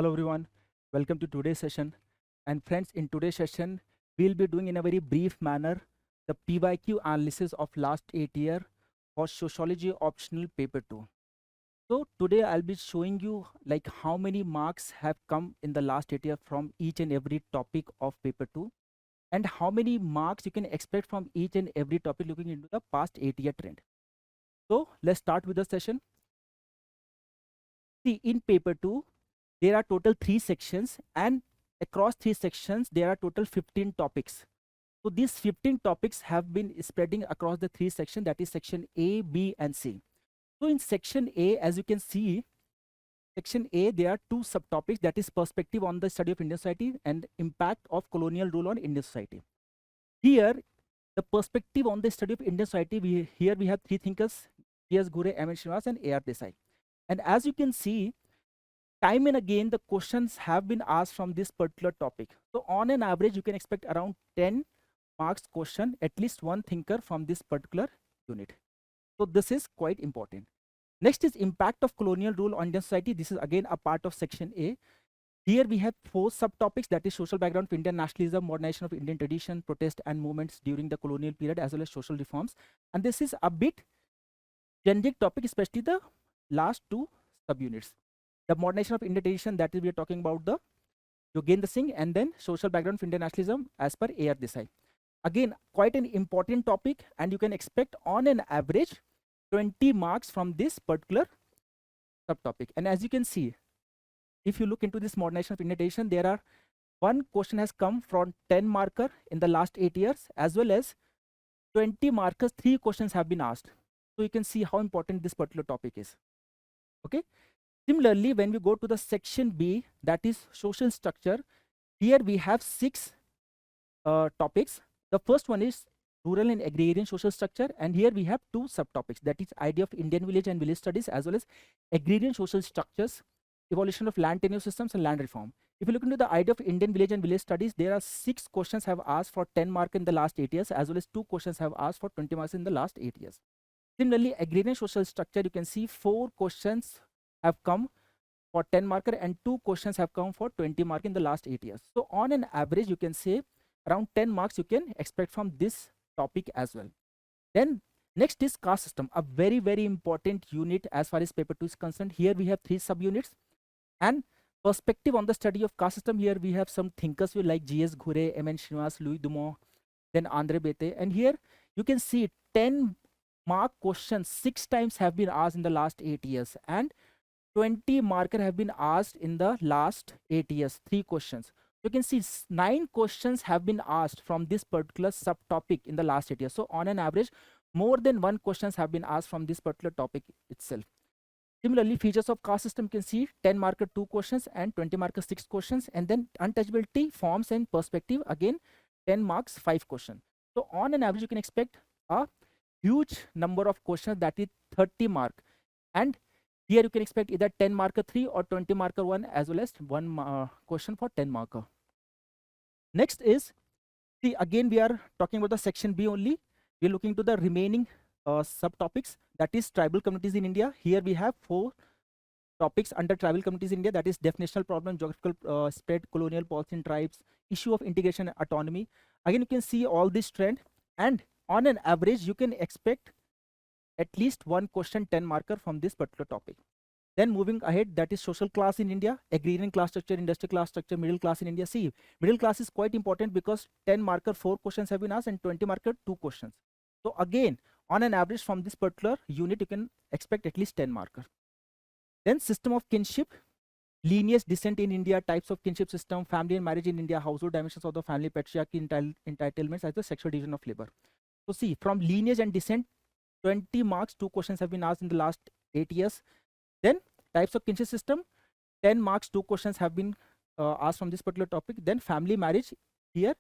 Hello everyone, welcome to today's session. And friends, in today's session, we'll be doing in a very brief manner the PYQ analysis of last 8 year for sociology optional paper 2. So today I'll be showing you like how many marks have come in the last 8 year from each and every topic of paper 2 and how many marks you can expect from each and every topic looking into the past 8 year trend. So let's start with the session. See, in paper 2, there are total 3 sections and across 3 sections there are total 15 topics. So these 15 topics have been spreading across the 3 sections, that is section A, B and C. So in section A, as you can see, section A, there are 2 subtopics, that is perspective on the study of Indian society and impact of colonial rule on Indian society. Here the perspective on the study of Indian society, here we have 3 thinkers, G.S. Ghurye, M.N. Srinivas and A.R. Desai. And as you can see, time and again the questions have been asked from this particular topic. So on an average you can expect around 10 marks question, at least one thinker from this particular unit. So this is quite important. Next is impact of colonial rule on Indian society. This is again a part of section A. Here we have 4 subtopics, that is social background of Indian nationalism, modernization of Indian tradition, protest and movements during the colonial period, as well as social reforms. And this is a bit generic topic, especially the last 2 subunits. The modernization of Indian tradition, that is we are talking about the Yogendra Singh, and then social background of Indian nationalism as per A.R. Desai. Again, quite an important topic, and you can expect on an average 20 marks from this particular subtopic. And as you can see, if you look into this modernization of Indian tradition, there are one question has come from 10 marker in the last 8 years, as well as 20 markers, 3 questions have been asked. So you can see how important this particular topic is. Okay. Similarly, when we go to the section B, that is social structure, here we have 6 topics. The first one is rural and agrarian social structure, and here we have 2 subtopics, that is idea of Indian village and village studies, as well as agrarian social structures, evolution of land tenure systems and land reform. If you look into the idea of Indian village and village studies, there are 6 questions have asked for 10 marks in the last 8 years, as well as 2 questions have asked for 20 marks in the last 8 years. Similarly, agrarian social structure, you can see 4 questions have come for 10 marker and 2 questions have come for 20 mark in the last 8 years. So on an average, you can say around 10 marks you can expect from this topic as well. Then next is caste system, a very important unit as far as paper 2 is concerned. Here we have 3 subunits, and perspective on the study of caste system, here we have some thinkers like G.S. Ghurye, M.N. Srinivas, Louis Dumont, then Andre Bete, and here you can see 10 mark questions 6 times have been asked in the last 8 years, and 20 marker have been asked in the last 8 years, 3 questions. You can see 9 questions have been asked from this particular subtopic in the last 8 years. So on an average, more than 1 questions have been asked from this particular topic itself. Similarly, features of caste system, you can see 10 marker 2 questions and 20 marker 6 questions, and then untouchability, forms and perspective, again 10 marks 5 questions. So on an average, you can expect a huge number of questions, that is 30 mark, and here you can expect either 10 marker 3 or 20 marker 1, as well as 1 question for 10 marker. Next is, see, again we are talking about the section B only. We are looking to the remaining subtopics, that is tribal communities in India. Here we have 4 topics under tribal communities in India, that is definitional problem, geographical spread, colonial policy in tribes, issue of integration and autonomy. Again, you can see all this trend, and on an average you can expect at least 1 question 10 marker from this particular topic. Then moving ahead, that is social class in India, agrarian class structure, industrial class structure, middle class in India. See, middle class is quite important because 10 marker 4 questions have been asked and 20 marker 2 questions. So again, on an average from this particular unit, you can expect at least 10 marker. Then system of kinship, lineage descent in India, types of kinship system, family and marriage in India, household dimensions of the family, patriarchy, entitlements as the sexual division of labor. So see, from lineage and descent, 20 marks 2 questions have been asked in the last 8 years. Then types of kinship system, 10 marks 2 questions have been asked from this particular topic. Then family marriage, here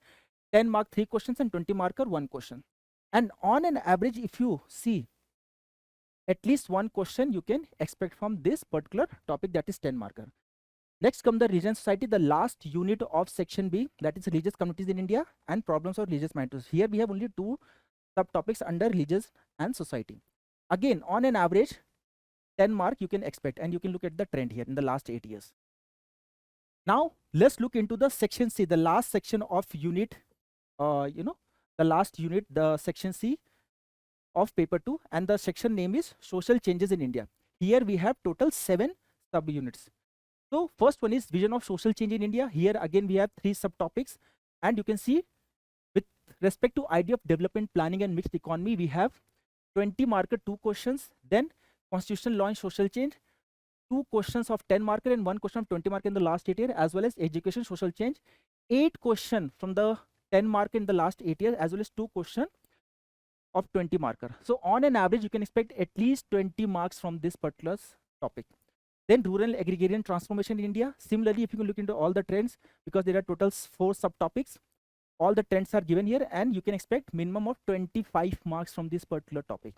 10 mark 3 questions and 20 marker 1 question. And on an average, if you see, at least 1 question you can expect from this particular topic, that is 10 marker. Next come the religion society, the last unit of section B, that is religious communities in India and problems of religious minorities. Here we have only 2 subtopics under religious and society. Again, on an average 10 mark you can expect, and you can look at the trend here in the last 8 years. Now let's look into the section C, the last section of unit, the last unit, the section C of paper 2, and the section name is social changes in India. Here we have total 7 subunits. So first one is vision of social change in India. Here again we have 3 subtopics, and you can see with respect to idea of development planning and mixed economy, we have 20 marker 2 questions, then constitutional law and social change, 2 questions of 10 marker and 1 question of 20 marker in the last 8 year, as well as education social change, 8 question from the 10 marker in the last 8 years, as well as 2 question of 20 marker. So on an average, you can expect at least 20 marks from this particular topic. Then rural agrarian transformation in India. Similarly, if you can look into all the trends, because there are total 4 subtopics, all the trends are given here, and you can expect minimum of 25 marks from this particular topic.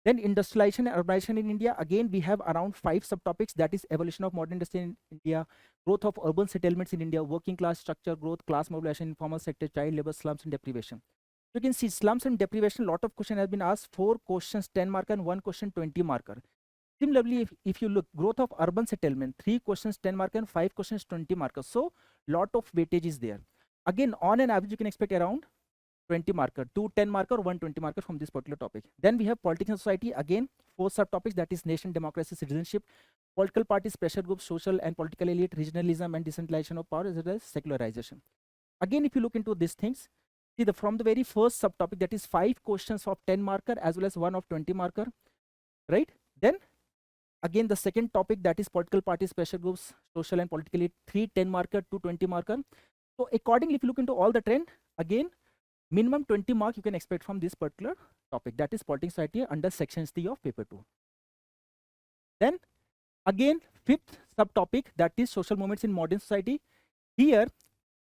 Then industrialization and urbanization in India. Again, we have around 5 subtopics, that is evolution of modern industry in India, growth of urban settlements in India, working class structure growth, class mobilization, informal sector, child labor, slums and deprivation. You can see slums and deprivation, lot of question has been asked, 4 questions 10 marker and 1 question 20 marker. Similarly, if you look growth of urban settlement, 3 questions 10 marker and 5 questions 20 marker. So lot of weightage is there. Again, on an average, you can expect around 20 marker, 2 10 marker, 1 20 marker from this particular topic. Then we have politics and society. Again, 4 subtopics, that is nation, democracy, citizenship, political parties, pressure groups, social and political elite, regionalism and decentralization of power, as well as secularization. Again, if you look into these things, see from the very first subtopic, that is 5 questions of 10 marker as well as 1 of 20 marker, right? Then again, the second topic, that is political parties, pressure groups, social and political elite, 3 10 marker, 2 20 marker. So accordingly, if you look into all the trend, again, minimum 20 mark you can expect from this particular topic, that is politics society under section C of paper 2. Then again, 5th subtopic, that is social movements in modern society. Here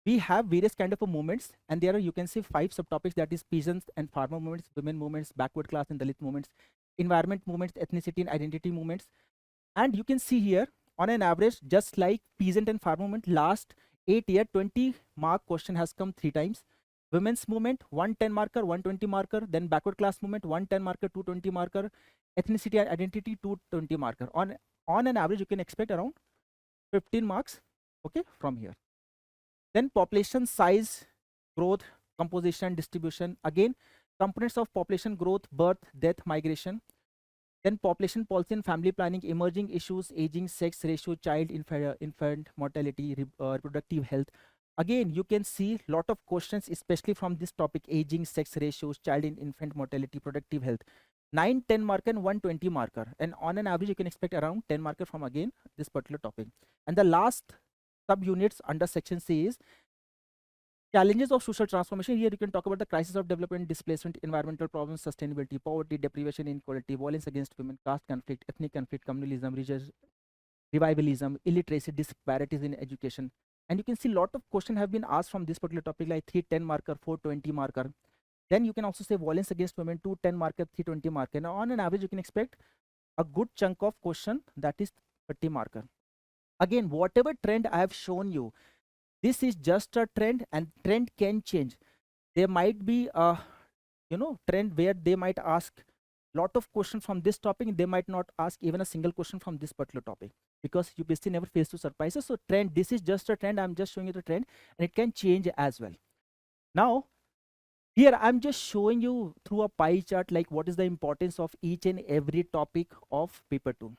we have various kind of movements, and there are, you can see, 5 subtopics, that is peasants and farmer movements, women movements, backward class and Dalit movements, environment movements, ethnicity and identity movements. And you can see here on an average, just like peasant and farmer movement, last 8 year 20 mark question has come 3 times. Women's movement 110 marker, 120 marker, then backward class movement 110 marker, 220 marker, ethnicity and identity 220 marker. On an average, you can expect around 15 marks, okay, from here. Then population size, growth, composition, distribution. Again, components of population growth, birth, death, migration. Then population policy and family planning, emerging issues, aging, sex ratio, child, infant mortality, reproductive health. Again, you can see lot of questions, especially from this topic, aging, sex ratios, child and infant mortality, productive health. 9 10 marker and 120 marker, and on an average you can expect around 10 marker from again this particular topic. And the last subunits under section C is challenges of social transformation. Here you can talk about the crisis of development, displacement, environmental problems, sustainability, poverty, deprivation, inequality, violence against women, caste conflict, ethnic conflict, communalism, revivalism, illiteracy, disparities in education. And you can see lot of questions have been asked from this particular topic, like 3 10 marker, 4 20 marker. Then you can also say violence against women, 2 10 marker, 3 20 marker. Now on an average, you can expect a good chunk of question, that is 30 marker. Again, whatever trend I have shown you, this is just a trend, and trend can change. There might be a trend where they might ask lot of questions from this topic, they might not ask even a single question from this particular topic, because you basically never face to surprises. So trend, this is just a trend, I'm just showing you the trend, and it can change as well. Now here I'm just showing you through a pie chart, like what is the importance of each and every topic of paper 2.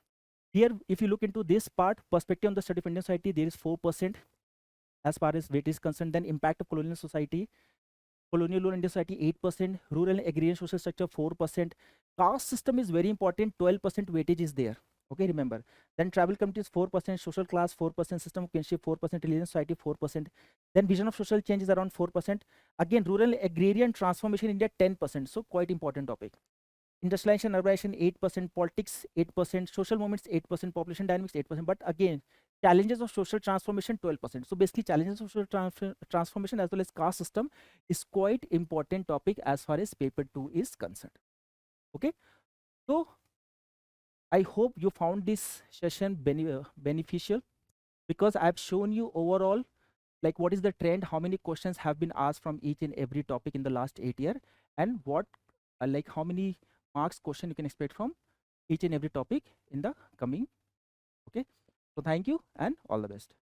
Here if you look into this part, perspective on the study of Indian society, there is 4% as far as weight is concerned. Then impact of colonial society, colonial rule in society 8%, rural and agrarian social structure 4%, caste system is very important, 12% weightage is there, okay, remember. Then tribal communities 4%, social class 4%, system of kinship 4%, religion society 4%. Then vision of social change is around 4%. Again, rural agrarian transformation in India 10%, so quite important topic. Industrialization, urbanization 8%, politics 8%, social movements 8%, population dynamics 8%. But again, challenges of social transformation 12%. So basically challenges of social transformation as well as caste system is quite important topic as far as paper 2 is concerned. Okay, so I hope you found this session beneficial, because I have shown you overall like what is the trend, how many questions have been asked from each and every topic in the last 8 years, and what like how many marks question you can expect from each and every topic in the coming. Okay, so thank you and all the best.